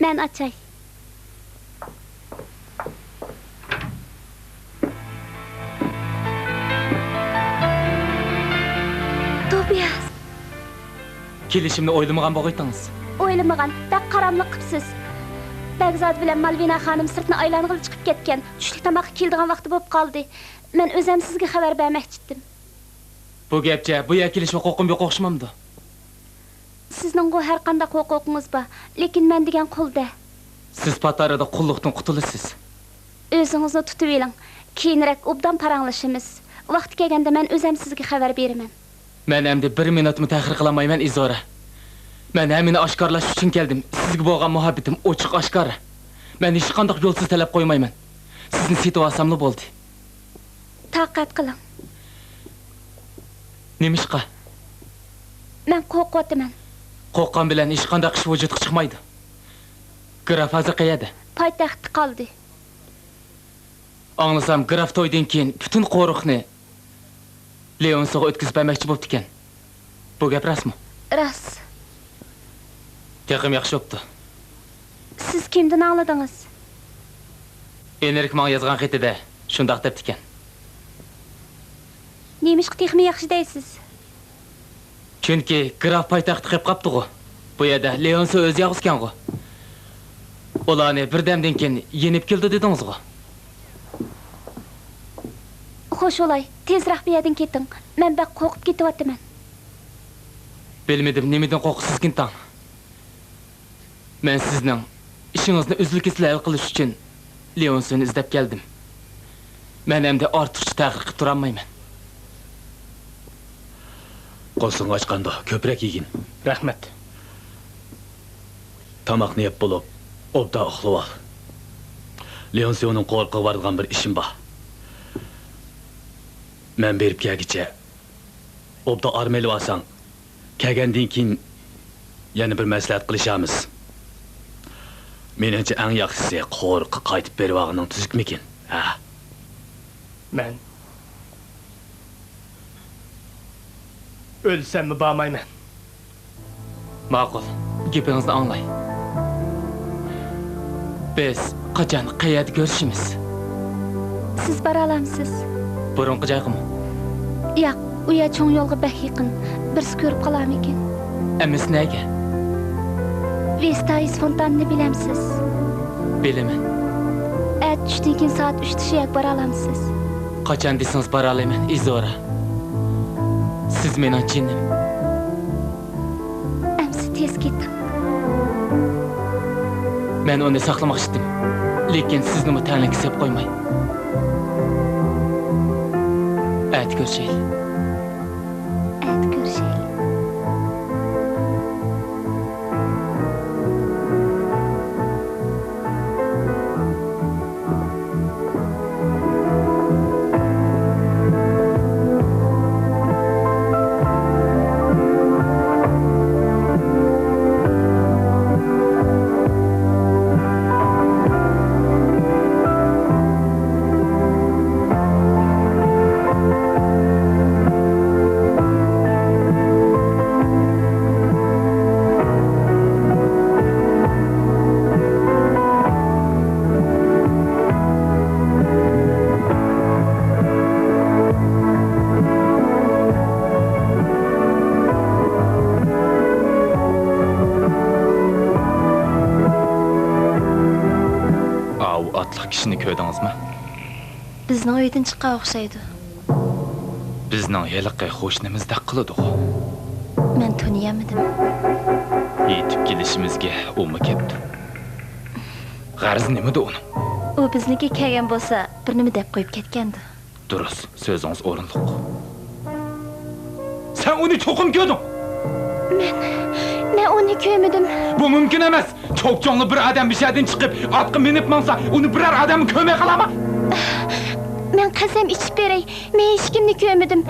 Ben açay. Tobias. Kelişimni oylamagan boğaytınız. Oylamagan, bak karamlık kıpsız. Begzad bilen Malvina hanım sırtına aylanğılı çıkıp ketken. Düşlük tamak keldiğen vakti bop kaldı. Men özüm sizge haber bermekçittim. Bu gepçe, bu kelişme qoqum yok oqşamamdı. Sizning o her qanday huquqingiz bor, lekin men degan qulda. Siz patarada qulluqdan qutulasiz. Özünüzni tutib eling. Keyinroq obdan paranglashamiz. Vaqti kelganda men o'zim sizga xabar beraman. Men endi 1 minutmi ta'xir qilmayman Izora. Men hamini oshkorlash uchun keldim. Sizga bo'lgan muhabbatim ochiq oshkor. Men hech qanday yo'lsiz talab qo'ymayman. Sizni setib olsamli bo'ldi. Taqat qiling. Nemishqa? Men qo'rqyapman. Qo'rqqan bilan hech qanday ish vujudga chiqmaydi. Graf hozir qayerda? Poytaxtda qoldi. Anglasam, graf to'ydan keyin butun qo'riqni Leonsga o'tkazib bermoqchi bo'pti ekan. Bu gap rostmi? Rost. Texim yaxshi bo'pti. Siz kimdan angladingiz? Enerik menga yozgan xatida shundoq debdi ekan. Nemishqa texmi yaxshi deysiz? Chunki graf poytaxtga qilib qapti-ku. Bu yerda Leonsa o'zi yozgan-ku. Ularni birdamdan keyin yenib keldi dedingiz-ku. Xo'sh olay, tezroq bu yerdan keting. Men baq qo'rqib ketyapman. Bilmedim nimadan qo'rqsiz tan. Men sizning ishingizni uzluksizlar hal qilish uchun Leonsni izlab keldim. Men endi ortiqcha ta'xir qilib tura olmayman. Qo'lsing ochqanda ko'proq yegin. Rahmat. Tamoqni yeb bo'lib, obda uxlab ol. Leonsioning qo'rqib vargan bir ishim bor. Men berib kelgicha obda armelib olsang, kelgandan keyin yana bir maslahat qilishamiz. Menimcha eng yaxshisi qo'rqib qaytib berib olganing tuzukmikin? Ha. Men ölsem bormayman. Ma'qul. Gapingizni anglay. Biz qachon qayerda ko'rishimiz? Siz bora olamsiz? Burunqi joyqimi? Yo'q, u yer cho'ng yo'lga bak yaqin. Birsi ko'rib qolarmikin? Emas nega? Vestais fontanini bilamsiz? Bilaman. Tushdan keyin soat 3 tishiyak bora olamsiz? Qachon desangiz bora olaman, Izora. Siz mening jinnim. Amsi tez keting. Men uni saqlamoqchi edim. Lekin sizni mutanlik sep qo'ymay. Görüşelim. Görüşelim. kishini ko'rdingizmi? Bizning uydan chiqqan o'xshaydi. Bizning yiliqi qo'shnimizdek qiladi. Men taniyamadim. Yetib kelishimizga o'mi ketdi. G'arz nimada uni? U bizniki kelgan bo'lsa, bir nima deb qo'yib ketgandi. Durust, so'zingiz o'rinli. Sen uni cho'qim ko'rding. Men uni ko'rmadim. Bu mumkin emas. Çok jonli bir adam bir şeyden çıkıp atqı minib mansa, uni birer adamı ko'may qilama. Men qasam ichib beray. Men hech kimni ko'rmadim.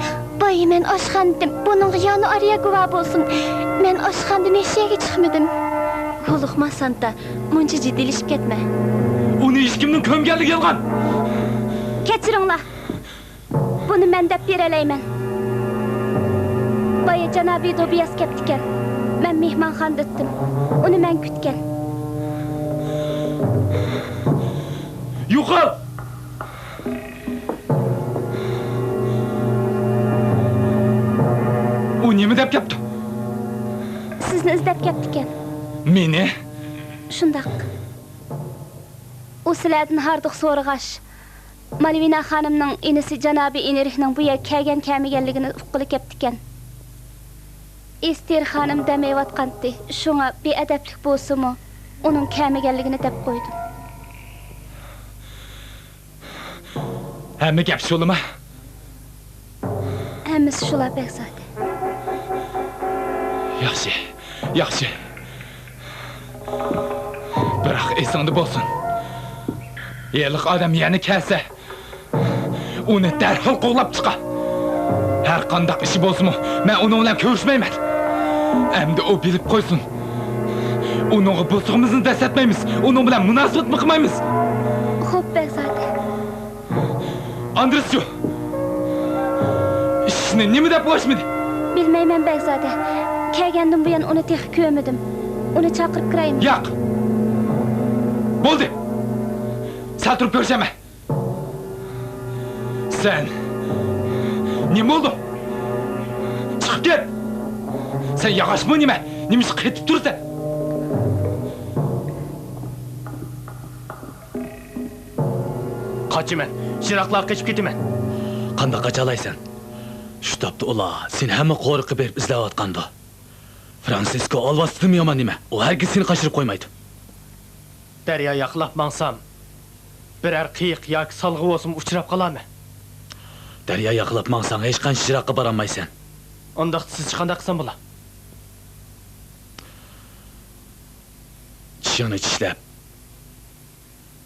Boy men oshxondim. Buning yoni ariya guvoh bo'lsin. Men oshxondan eshigiga chiqmadim. Qo'liqma Santa, muncha jiddilashib ketma. Uni hech kimning ko'mganligi yolg'on. Kechiringlar. Buni men deb beralayman. Boy janobiy Dobiyas ketdikan. Men mehmonxonada etdim. Uni men kutgan. Yo'qol. U nima deb ketdi? Sizni izlab ketdikan. Meni? Shundaq. U sizlardan hardiq so'rag'ash. Malvina xonimning inisi janobi Enerikning bu yerga kelgan-kelmaganligini uqqili ketdikan. Ester xonim demayotgandi. Shunga beadablik bo'lsa-mu, uning kelmaganligini deb qo'ydim. Hamma gap shulimi? Hammasi shular Begzod. Yaxshi, yaxshi. Biroq esingda bo'lsin. Yerlik odam yana kelsa, uni darhol qo'llab chiqa. Har qanday ishi bo'lsin, men uni bilan ko'rishmayman. Endi o bilib qo'ysin. Uning bo'lsig'imizni dasatmaymiz, uning bilan munosabat qilmaymiz. Xo'p, Begzod. Andresyo. İşini nima deb qo'yishmidi? Bilmayman, Begzod. Kelgandan buyon uni texi ko'rmadim. Uni chaqirib kiraymi? Yo'q. Bo'ldi. Sal turib ko'rsama. Sen nima bo'ldi? Chiqib ket. Sen yog'ochmi nima? Nima ketib tursan? Qochaman. Jiroqlar qochib ketaman. Qanday qachalaysan? Shu topda ular sen hamma qo'riqib berib izlayotganda. Fransisko olvastimi yomon nima? U hargiz seni qashirib qo'ymaydi. Daryo yaqlab mansam, birer qiyiq yoki salg'i bo'lsin uchrab qolaman. Daryo yaqlab mansang hech qancha jiroqqa bora olmaysan. Unda siz qanday qilsam bo'la? Tishini tishlab.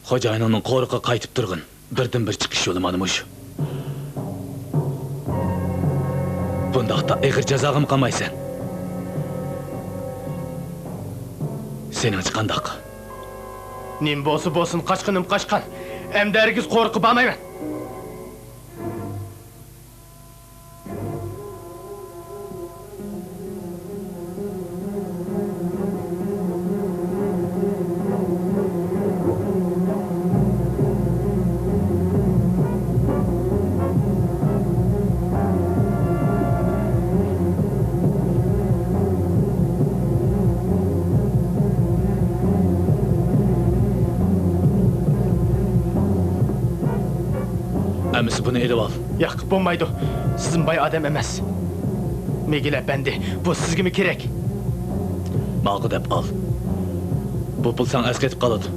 Xo'jayinining qo'riqqa qaytib turg'in. Birdan bir chiqish yo'li mana shu. Bundaqda ig'ir jazoga qilmaysan. Sening qandaq? Nim bo'lsa qochqinim qochqan. Endi hargiz qo'rqib bo'lmayman. Amisi buni elib ol. Yo'q, bo'lmaydi. Sizin boy odam emas. Megila bandi. Bu sizga kerak? Ma'qul deb ol. Bu pul san asqetib qoladi.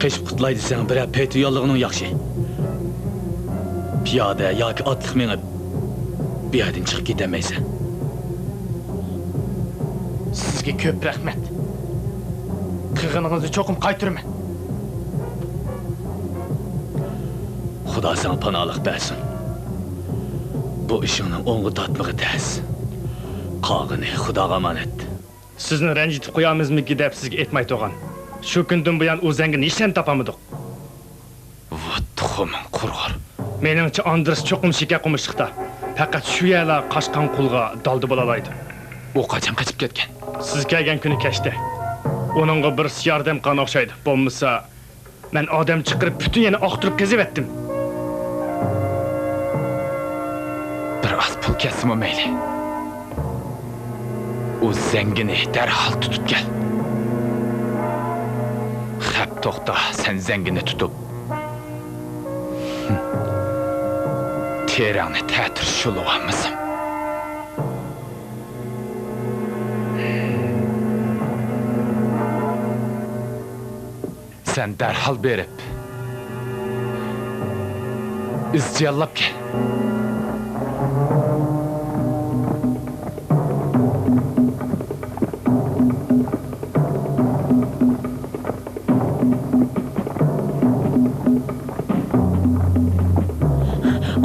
Qishib qutlay desang, bir peti yo'llig'ining yaxshi. Piyoda yoki otliq menib bu yerdan chiqib ketamaysan. Sizga ko'p rahmat. Qig'iningizni cho'qim qaytiraman. Xudo sana panolik bersin. Bu ishingning o'ng'i tatmig'i tez. Qog'ini Xudoga emanet. Sizni ranjitib qo'yamizmi deb sizga aytmay turgan. Shu kundan buyon o'zingga nishon topamidik. Vattuxum qurg'or. Meningcha Andres cho'qim shika qumishliqda. Faqat shu yerlar qochqan qulga daldi bo'la oladi. U qachon qochib ketgan? Siz kelgan kuni kechdi. Uningga bir yordam qilgan o'xshaydi. Bo'lmasa, men odam chiqarib butun yana oqtirib kezivetdim. Bir az pul kesimi mayli. O zengini derhal tutup gel. Hep To'xta, sen zengini tutib. Terangni ta'tir shulug'amizim. Sen derhal berip izciyallab gel.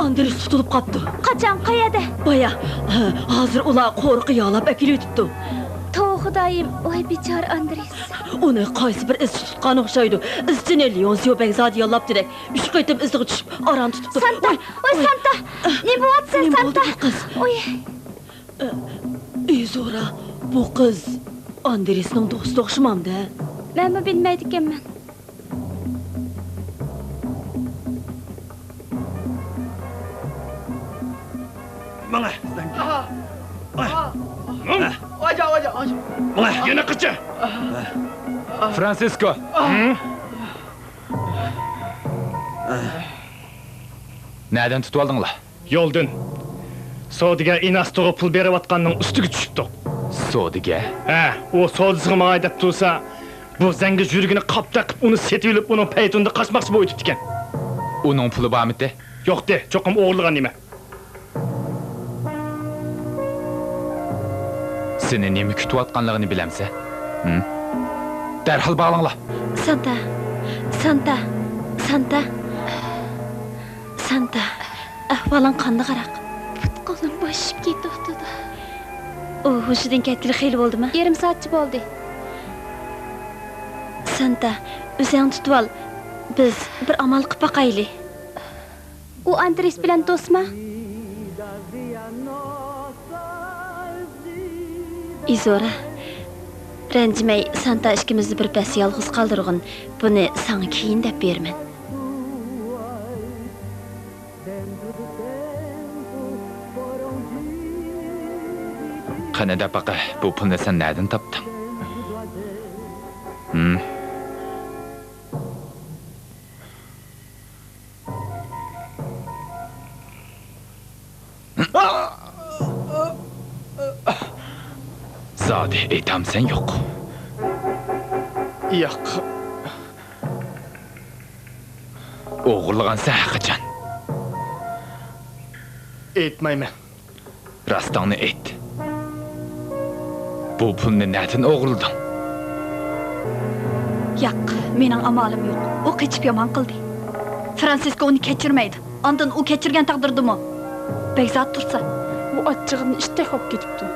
Andres tutulup qaptı. Qachon, qayerda? Baya, hazır ular qo'rqi yalab akilibdi. To'g'ri Xudoyim, voy bechora Andres. Uni qaysi bir iz tutgan o'xshaydi. Izchini Leonsiyo Begzod yollab direk. 3 qaytim izdiga tushib, aran tutibdi. Santa, voy Santa. Ne bo'lyapsan Ne Santa? bo'ldi bu qiz? Oy, Izora, bu qiz Andresning do'sti o'xshamamda. men bilmaydi ekanman. Mana. Mana, yana qichi. Francisco. Nereden tutib oldinglar? Yo'ldan. Sodiga inasto'g'a pul berayotganning ustiga tushibdi. Sodiga. Ha, o sodisiga menga aytib tursa, bu zangi yurigini qapta qilib, uni setib olib, uni paytunda qaçmoqchi bo'lib o'tibdi ekan. Uning puli bormidi? Yo'q de, cho'qim o'g'irlagan nima. Seni nima kutayotganligini bilamsa? Derhal bağlanlar. Santa. Santa. Santa. Santa. Ahvoling qanday qaraq? Qo'lim bo'shib ketdi. U hushidan ketgili xeyli bo'ldimi? Yarim soatchi bo'ldi. Santa, o'zing tutib ol. Biz bir amal qilib baqaylik. U Andres bilan do'stmi? Izora. Ranjimay, Santa ikkimizni bir pas yolg'iz qoldirg'in. Buni sana keyin deb berman. Qanada baqa, bu pulni sen nereden topding? Zodi, aytamsan yo'q. Yo'q. O'g'irlagansan qachon? Aytmayman. Rostongni ayt. Bu pulni nereden o'g'irlading? Yo'q, mening amalim yo'q. U qochib yomon qildi. Francisco uni kechirmaydi. Ondan u kechirgan taqdirdimi? Begzod tursa, u achchig'ini ishda qolib ketibdi.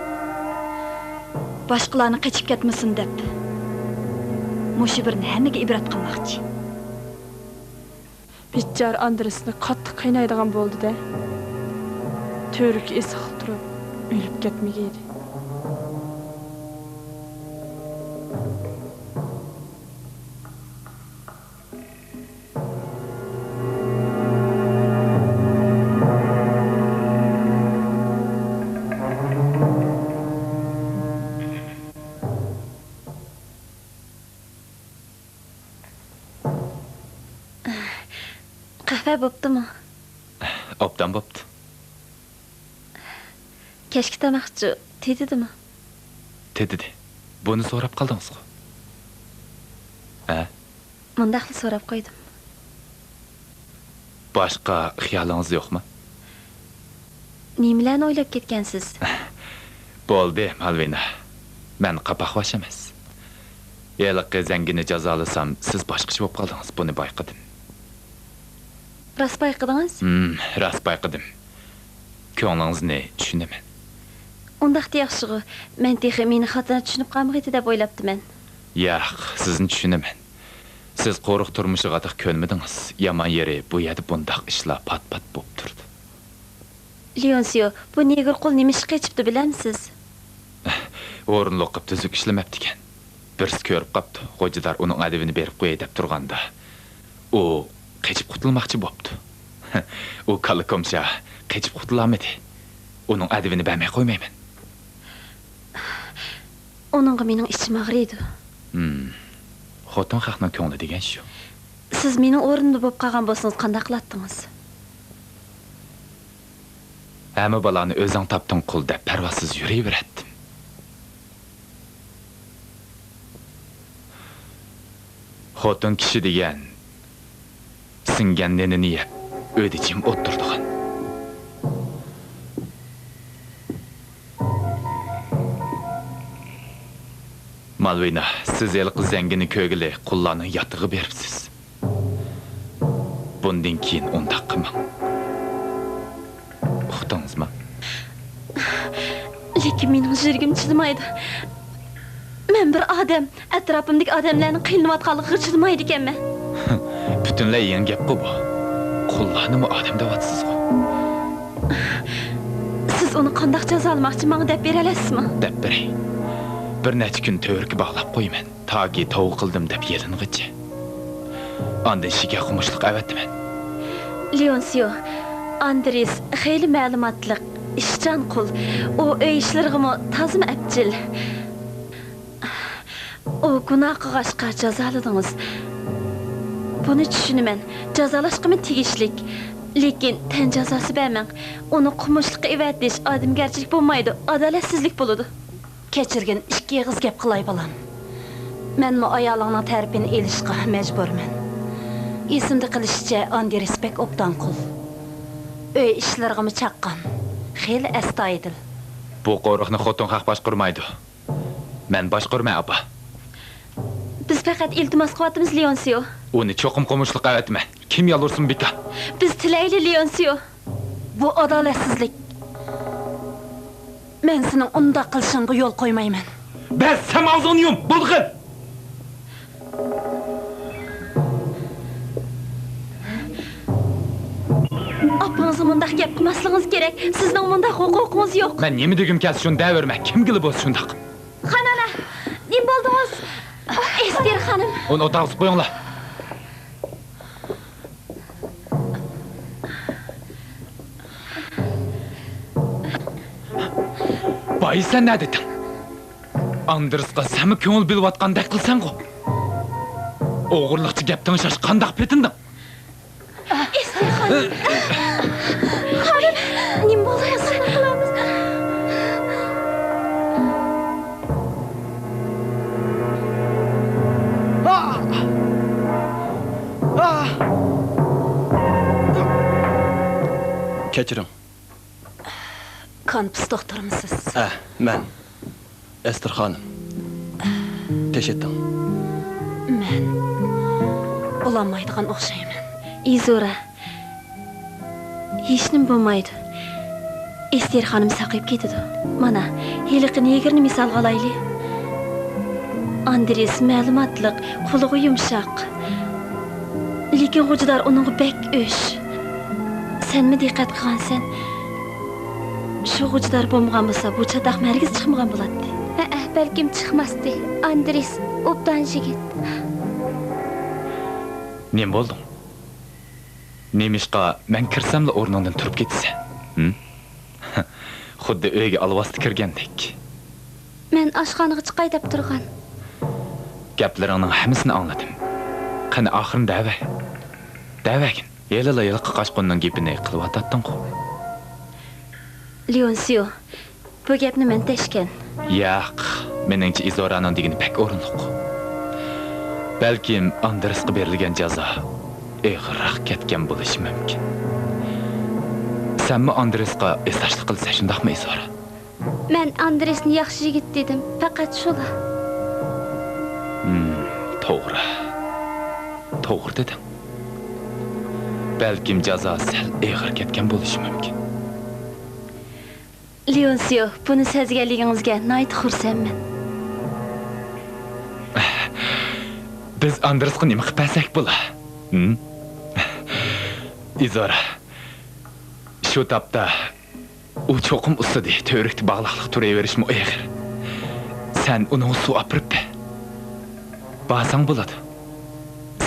boshqalarni qochib ketmasin deb. Mushibirni hammaga ibrat qilmoqchi. Bechora Andresni qattiq qiynaydigan bo'ldi-da. To'rik esi turib, o'lib ketmagaydi. Qahva bo'ptimi? Obdan bo'pti. Kechki tomoqchi tedidimi? Tedidi. Buni so'rab qoldingizku. Ha? Mundaqli so'rab qo'ydim. Boshqa xiyolingiz yo'qmi? Nimalarni o'ylab ketgansiz? Bo'ldi, Malvina. Men qapaqvash emas. Yeliqqa zangini jazolasam, siz boshqacha bo'lib qoldingiz. Buni bayqadim. Rost bayqadingiz? Rost bayqadim. Ko'nglingizni tushunaman. Undaqda yaxshi-ku. Men texi meni xatini tushunib qolmag'idi deb o'ylabdiman. Yo'q, sizni tushunaman. Siz qo'riq turmushiga atiq ko'nmidingiz. Yomon yeri bu yerda bundaq ishlar pat-pat bo'lib turdi. Leonsiyo, bu negr qo'l nima ish qechibdi bilamsiz? O'rinliq qilib tuzuk ishlamabdi ekan. Birisi ko'rib qopti. Xo'jadar uning adabini berib qo'yay deb turganda, u qechib qutulmoqchi bo'pti. U kalikomsha qechib qutulamadi. Uning adabini bermay qo'ymayman. Onunga mening ichim og'riydi. xotin haqning ko'ngli degan shu. Siz mening o'rnimda bo'lib qolgan bo'lsangiz qanday qilardingiz? Hamma balani o'zing topding qul deb parvosiz yuraverdim. Xotin kishi degan singan nenini yeb, o'dichim o'ttirdigan. Malvina, siz el qizangini ko'gili qullarning yatig'i beribsiz. Bundan keyin undaq qilmang. Uqdingizmi? Lekin mening yuragim chidamaydi. Men bir odam, atrofimdagi odamlarning qiynayotganligiga chidamaydi ekanman. Butunlay yangi gap bu. Qullarni mu odam deyapsiz ku. Siz uni qanday jazolamoqchi menga deb bera olasizmi? Deb beray. Bir necha kun to'rga bog'lab qo'yman. Toki tovuq qildim deb yelingicha. Ondan shiga qumushliq avatman. Leonsio, Andres xeyli ma'lumotliq, ishchan qul. U uy ishlariga tazim abjil. O gunoh qilg'ashqa jazoladingiz. Buni tushunaman. Jazolashqimi tegishlik. Lekin tan jazosi bermang. Uni qumushliqqa evatish odamgarchilik bo'lmaydi, adolatsizlik bo'ladi. Keçirgin ikki yig'iz gap qilay balam. Men mu ayolingning tarifini elishga majburman. Esimda qilishicha Andres bek obdan qul. Uy ishlariga chaqqan. Xeyli astoydil. Bu qo'riqni xotin haq boshqurmaydi. Men boshqurmay apa. Biz faqat iltimos qilyapmiz, Leonsio. Uni cho'qim qumushliq avatman. Kim yolursin bika? Biz tilayli, Leonsio. Bu adolatsizlik. Men sening unda qilishingga yo'l qo'ymayman. Bas, sen ağzını yum, bulg'in. Apangizni mundaq gap qilmasligingiz kerak. Sizning mundaq huquqingiz yo'q. Men nima degim kelsa shuni deyaverma. Kimgili bo'lsa shundaq. Xanana, nim bo'ldingiz? Ester xonim. Uni o'tag'izib qo'yinglar. Boy sen ne dedin? Andres'ga seni köngül biliyotgandek qilsan-ku. O'g'irliqchi gapdan shashqandaq petinding. Ester xonim. Xonim, nim bo'ldingiz? Qilamiz. Kechiring. Kanpis doktormisiz? Men. Ester xonim. Teşekkür. Men ulanmaydigan o'xshayman. Izora. Hech nim bo'lmaydi. Ester xonim saqib ketadi. Mana, heliqini 20 misol olayli. Andres ma'lumotliq, qo'lig'i yumshoq. Lekin g'ujidor uning bek o'sh. Senmi diqqat qilgansan? Shu g'ujidor bo'lmagan bo'lsa, bu chataq margiz chiqmagan bo'ladi. Balkim chiqmasdi. Andres obdan yigit. Nem bo'lding? Nemishqa men kirsamla o'rningdan turib ketsa? Xuddi uyga alvasti kirgandek. Men oshxonaga chiqay deb turgan. Gaplaringning hammasini angladim. Qani oxirin davagin. Yelala yilqi qochqonning gapini qilyotding-ku. Leonsio, bu gapni men tashkan. Yo'q, meningcha Izoraning degani pek o'rinliq. Balkim Andresga berilgan jazo og'irroq ketgan bo'lishi mumkin. Senmi Andresga eslashlik qilsa shundaqmi Izora? Men Andresni yaxshi yigit dedim, faqat shula. To'g'ri dedim. Balkim jazo sal og'ir ketgan bo'lishi mumkin. Leonsio, buni sezganligingizga nihoyat xursandman. Biz Andresga nima qilsak bo'lar? Izora. Shu topda u cho'qim ustida to'rikda bog'liqlik turaverishmi og'ir. Sen uni suv opirib basang bo'ladi.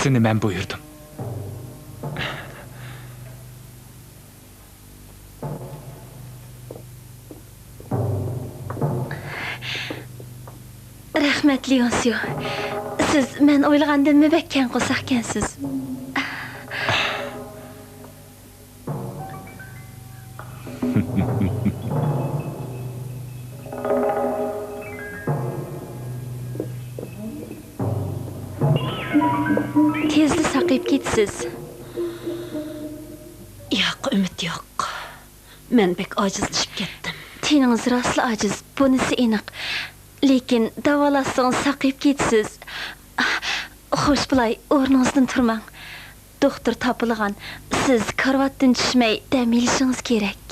Seni men buyurdim. Rahmat Leonsio. Siz men o'ylagandan mübekken qosaqkensiz. Tezli saqayıp ketsiz. Yo'q, umid yo'q. Men bek ojizlashib ketdim. Teniniz rastlı aciz, bunisi aniq. Lekin davolassangiz saqayıp ketsiz. Xo'sh bulay, o'rningizdan turmang. Doktor topilgan. Siz karvatdan tushmay dam olishingiz kerak.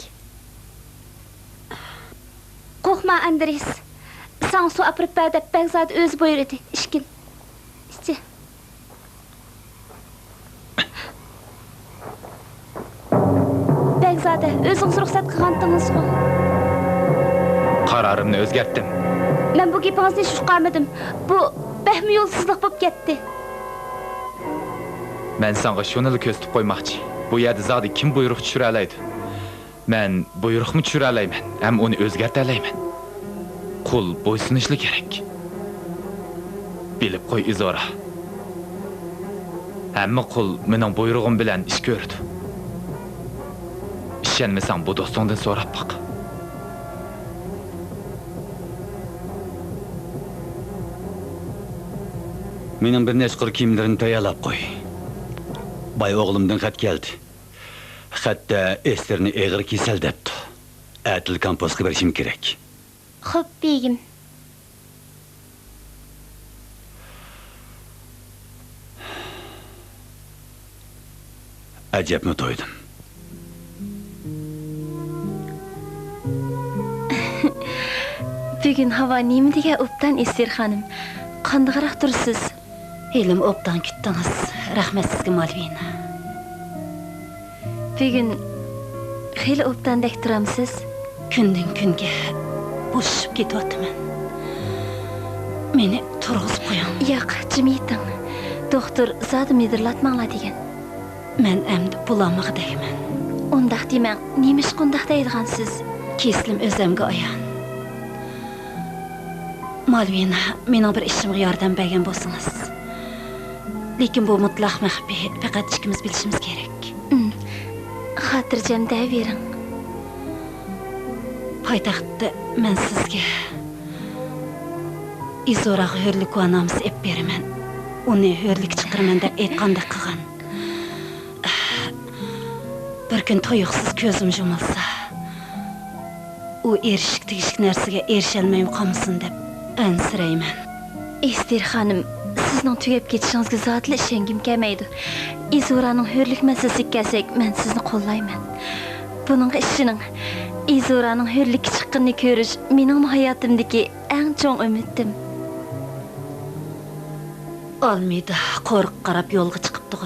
Qo'rqma, Andres. Sen su apirib ber deb Begzod o'zi buyurdi. Ishkil. İşte. Begzode, o'zingiz ruxsat qilgandingiz-ku. Qarorımni o'zgartdim. Men bu gapingizni hech uqqanmadim. Bu behmi yo'lsizlik bo'lib ketdi. Men senga shuni ko'rsatib qo'ymoqchi. Bu yerda zodi kim buyruq tushira oladi? Men buyruqni tushira olmayman, ham uni o'zgartira olmayman. Qul bo'ysunishli kerak. Bilib qo'y Izora. Hamma qul mening buyrug'im bilan ish ko'rdi. Ishonmasang bu do'stingdan so'rab boq. Mening bir nechqir kiyimlarimni tayyorlab qo'y. Bay o'g'limdan xat keldi. Xatda Esterni eg'ir kasal debdi. Atil kompostga berishim kerak. Xo'p, begim. Ajabmi to'ydim. Bugun havo nima degan o'pdan Ester xonim. Qandoqroq tursiz? Elim obdan kutdingiz. Rahmat sizga, Malvina. Bugun xeyli o'pdandek turamsiz. Kundan kunga bo'shib ketyapman. Meni turg'izib qo'ying. Yo'q, jim yeting. Doktor zodi midirlatmanglar degan. Men endi bulamig'dayman. Undaq demang, nemish qundaq deydigansiz? Keslim o'zimga ayon. Malvina, mening bir ishimga yordam bergan bo'lsangiz. Lekin bu mutlaq maxfiy, faqat ikkimiz bilishimiz kerak. Xotirjam deyvering. Poytaxtda men sizga Izoraga hurlik va namus ep beraman. Uni hurlik chiqiraman deb aytganda qilgan. Bir kun to'yiqsiz ko'zim yumilsa, u erishik tegishik narsaga erisholmay qolmasin deb ansirayman. Ester xonim, sizning tugab ketishingizga zotli ishongim kelmaydi. Izoraning hurlik masalasiga kelsak, men sizni qo'llayman. Buning ishining Izoraning hurlikka chiqqanini ko'rish mening hayotimdagi eng chong umidim. Olmaydi, qo'rq qarab yo'lga chiqibdi.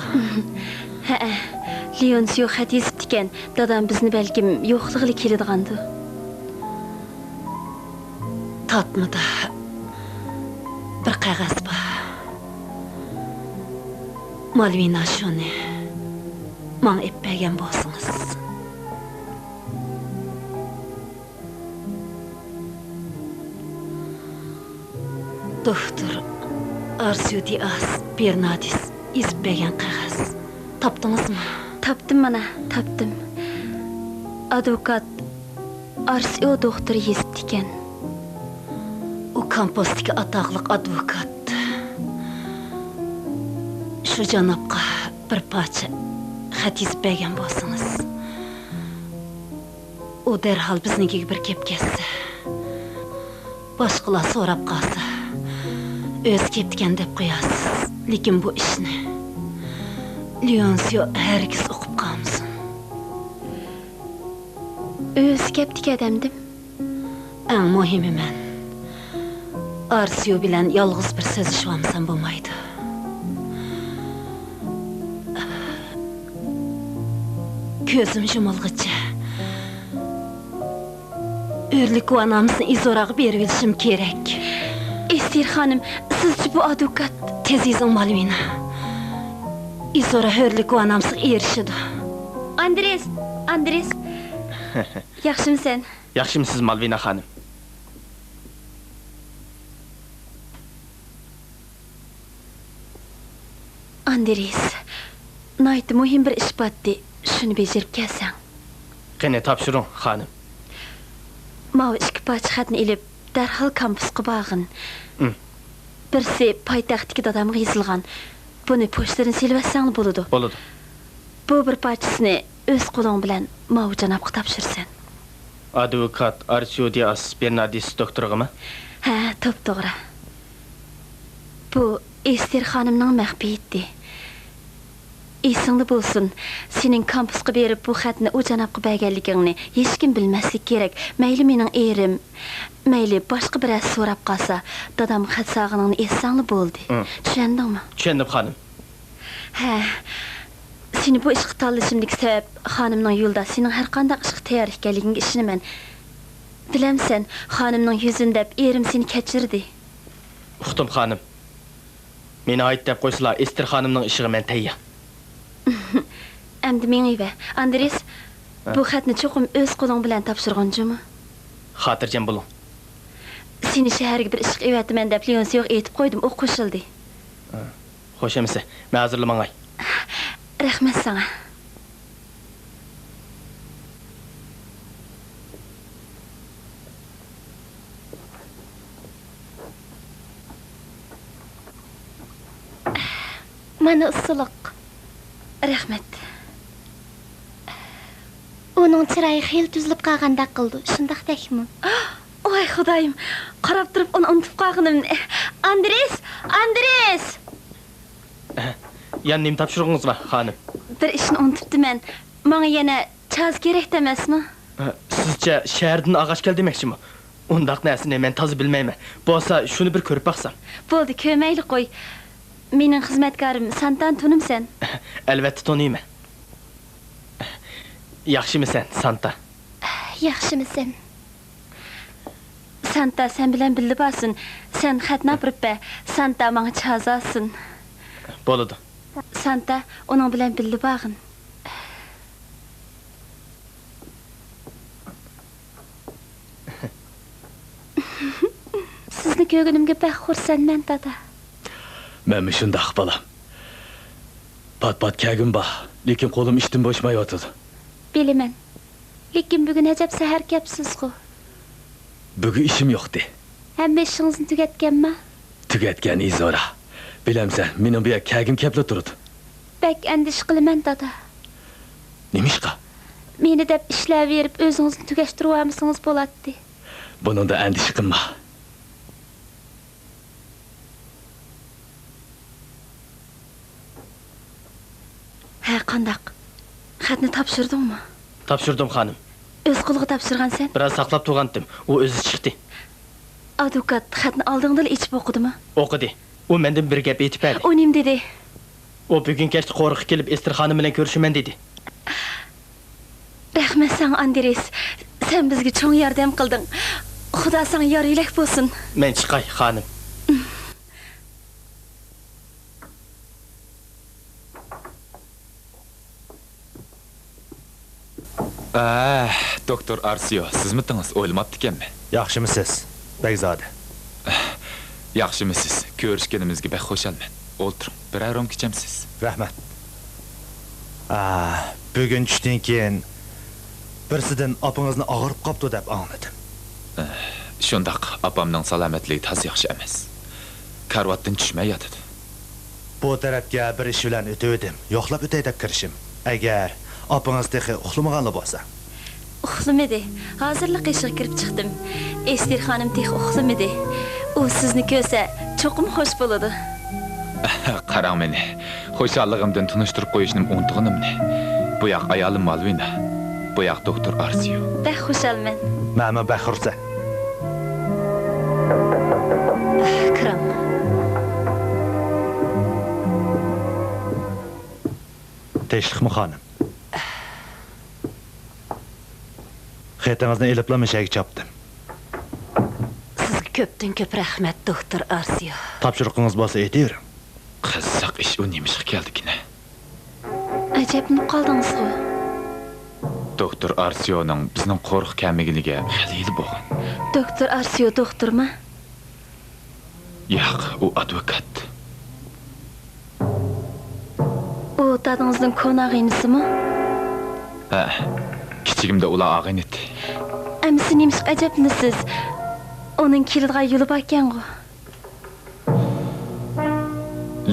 Ha, Leonsiyo xat yozibdi ekan. Dadam bizni balkim yo'qlig'ili keladigandir. Tatmidi. Bir qog'oz bor. Malvina shuni men ep bergan bo'lsangiz. Doktor Arsiudias Bernadis izbegan qog'oz. Topdingizmi? Topdim mana, topdim. Advokat Arsio doktor yozibdi ekan. U kompostdagi atoqliq advokat. Shu janobga bir parcha xat yozib bergan bo'lsangiz. U darhol biznikiga bir kelib ketsa. Boshqalar so'rab qolsa, o'z ketgan deb qo'yasiz. Lekin bu ishni Leonsiyo hargiz o'qib qolmasin. O'zi ketdik adamdim. Eng muhimi men Arsiyo bilan yolg'iz bir so'zlashmam bo'lmaydi. Ko'zim yumilg'icha o'rlik va namusni Izoraga berib olishim kerak. Ester xonim, siz bu advokat. Tezizing Malvina. Izora hurlik va namusga erishadi. Andres. Yaxshimisan? Yaxshimisiz Malvina xonim? Andres, naytı muhim bir iş batdı. Şunu becerip gelsen. Qani topshiring, xonim. Mavi iki parça xatni ilip derhal kampusqa bağın. Birisi paytaxtdaki dadamga yazılgan. Bunu poçtadan silvetsang boludu. Bo'ladi. Bu bir parçasını öz qo'ling bilan Mavi janobga topshirsan. Advokat Arsio Dias Bernardis doktorigami? Ha, to'g'ri. Bu Ester xonimning maxfiyati. Esingda bo'lsin, sening kampusga berib bu xatni o janobga berganligingni hech kim bilmaslik kerak. Mayli mening erim, mayli boshqa birasi so'rab qolsa, dadam xat sog'iningni essangli bo'ldi. Tushundingmi? Tushundim, xonim. Ha. Seni bu ishga tanlashimdagi sabab xonimning yo'lda sening har qanday ishga tayyor ekanligingga ishonaman. Bilamsan, xonimning yuzini deb erim seni kechirdi. Uqdim, xonim. Meni ayt deb qo'ysalar, Ester xonimning ishiga men tayyor. Endi menga Andres, bu xatni cho'qim o'z qo'ling bilan topshirganjimi? Xotirjam bo'ling. Seni shaharga bir ishga evatiman deb Lyonsiga aytib qo'ydim, u qo'shildi. Xo'sh emisa, men hozirlamangay. Rahmat sana. Mana ısılık. Rahmat. Onun çırayı xeyli tüzülüp qalğandaq qıldı. Şundaq tekmi? Oy Xudoyim, qarab turib uni unutib qolganimni. Andres! Yana nima topshirig'ingiz bor, xonim? Bir ishni unutibdiman. Menga yana chaz kerak emasmi? Sizcha shahardan og'ash kel demoqchimi? Undaq narsani men toza bilmayman. Bo'lsa, shuni bir ko'rib baqsam. Bo'ldi, ko'mayli qo'y. Mening xizmatkarim Santan tunimsan. Albatta tanıyman. Yaxshimisan, Santa? Yaxshimisan? Santa, sen bilan bilib olsin. Sen xatni olib ber. Santa menga chaz olsin. Bo'ladi. Santa, onun bilan bilib olgin. Sizni ko'rganimga bak xursandman, dada. Men shundaq bolam. Pat kagim bor, lekin qo'lim ishdan bo'shmayotdi. Bilaman. Lekin bugun ajab sahar kapsiz-ku. Bugun ishim yo'qdi. Hamma ishingizni tugatganmi? Tugatgan Izora. Bilamsan, mening bu yerga kagim kelib turdi. Bak andish qilaman, dada. Nima ishqa? Meni deb ishlab berib o'zingizni tugashtirib olmasangiz bo'ladi. Buningda andish qilma. Ha, qandaq? Xatni topshirdingmi? Topshirdim, xonim. O'z qo'liga topshirgansan? Biroz saqlab turgandim. U o'zi chiqdi. Advokat xatni oldingda ichib o'qidimi? O'qidi. U mendan bir gap aytib berdi. O nim dedi? O bugun kechda qo'rqib kelib Ester xonim bilan ko'rishaman dedi. Rahmat sana Andres. Sen bizga cho'ng yordam qilding. Xudo sana yoriylik bo'lsin. Men chiqay, xonim. Doktor Arsio, sizmitiniz? O'ylamabdi ekanman. Yaxshimisiz, Begzode? Yaxshimisiz? Ko'rishganimizga bek xo'shalman. O'tiring, bir ayrom kechamsiz. Rahmat. Bugun tushdan keyin birsidan opingizni og'rib qopti deb angladim. Shundaq, opamning salomatligi toz yaxshi emas. Karvatdan tushmay yotadi. Bu tarafga bir ish bilan o'tdim. Yo'qlab o'tay deb kirishim. Agar opingiz texi uxlamaganli bo'lsa. Uxlamadi. Hozirlik ishiga kirib chiqdim. Ester xonim tex uxlamadi. U sizni ko'rsa cho'qim xush bo'ladi. Qarang meni. Xo'shalligimdan tunishtirib qo'yishnim unutganimni. Bu yoq ayolim Malvina. Bu yoq doktor Arsio. Bek xushalman. Ma'ma baxursa. Kiram. Tinchlikmi xonim? Xetingizni eliblamashaga chopdim. Sizga ko'pdan ko'p rahmat, doktor Arsio. Topshiriqingiz bo'lsa aytavering. Qiziq ish u nimishga keldikini. Ajablanib qoldingiz-ku. Doktor Arsioning bizning qo'rq kamligiga xalil bo'lgan. Doktor Arsio doktormi? Yo'q, u advokat. dadınızın konak inisi mi? Ha, kichigimda ular ağın etti. Əmisi neymiş acəblisiz? Onun kilidğa yolu bakyan o.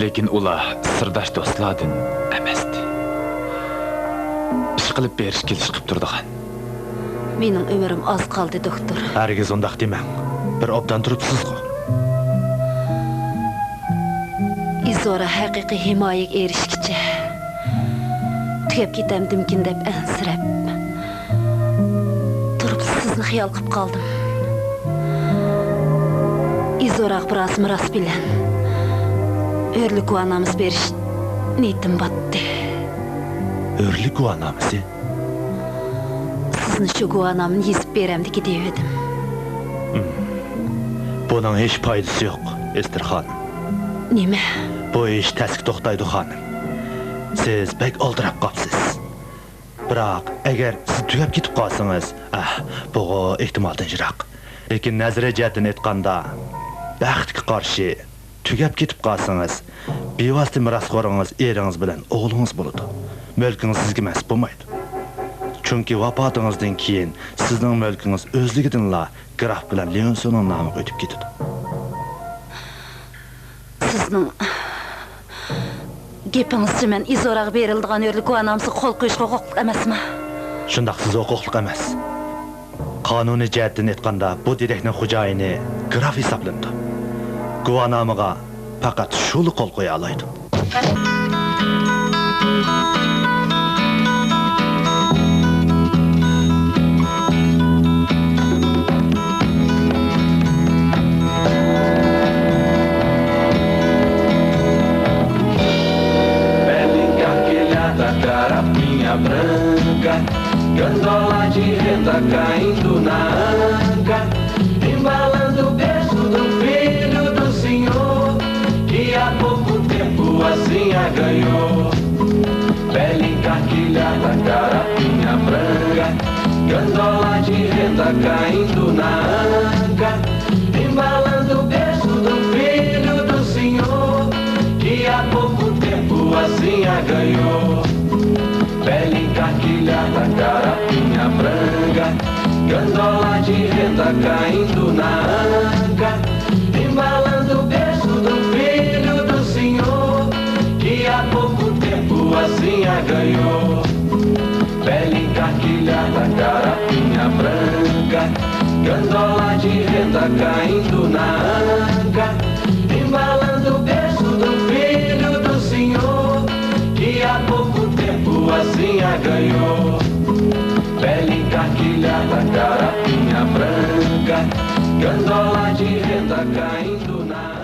Lekin ular sirdaş dostlardan emasdi. İş qilib berish kelishib turdigan. Mening ömrüm az qaldı, doktor. Hergiz ondaq demang. Bir obdan turibsiz-ku. Izora haqiqiy himoyaga erishkicha tugab ketamdimkin deb ansirab turib sizni xiyol qilib qoldim. Izora biroz bilan o'rlik guvanamiz berish niyatim batdi. Örlü guvanamızı. Sizni shu guvanamni yezib beramdiki dedim. Bunun hiç paydası yok, Ester Hanım. Nima? Bu iş təsdiq toxtaydı hanım. Siz pek aldırab qapsız. Biroq, eğer siz tügəb ketib qalsınız, bu ehtimaldan jiroq. Lekin nəzərə cəhətdən etqanda, bəxtə qarşı tügəb ketib qalsınız, bevasitə mirasxo'ringiz eringiz bilan o'g'lingiz bo'ladi. Mülkünüz sizga mas'ul bo'lmaydi. Chunki vafotingizdan keyin sizning mulkingiz o'zligidanla graf bilan Leonsonning nomiga o'tib ketadi. Sizning gapingizcha men Izoraga berildigan o'rlik guvanamizga qo'l qo'yishga huquqli emasmi? Shundaq siz huquqli emas. Qonuniy jihatdan aytganda bu direkning xo'jayini graf hisoblanadi. Guvanamiga faqat shuli qo'l qo'ya oladi. Branca, gandola de renda caindo na anca, embalando o berço do filho do senhor, que há pouco tempo assim a ganhou. Pele encarquilhada, carapinha branca, gandola de renda caindo na anca, embalando o berço do filho do senhor, que há pouco tempo assim a ganhou. Pele encarquilhada, carapinha branca, gandola de renda caindo na anca, embalando o berço do filho do senhor, que há pouco tempo assim a ganhou. Pele encarquilhada, carapinha branca, gandola de renda caindo na anca, embalando o berço do filho do senhor, que há pouco tempo assim a ganhou. Pele encarquilhada, carapinha branca, gandola de renda caindo na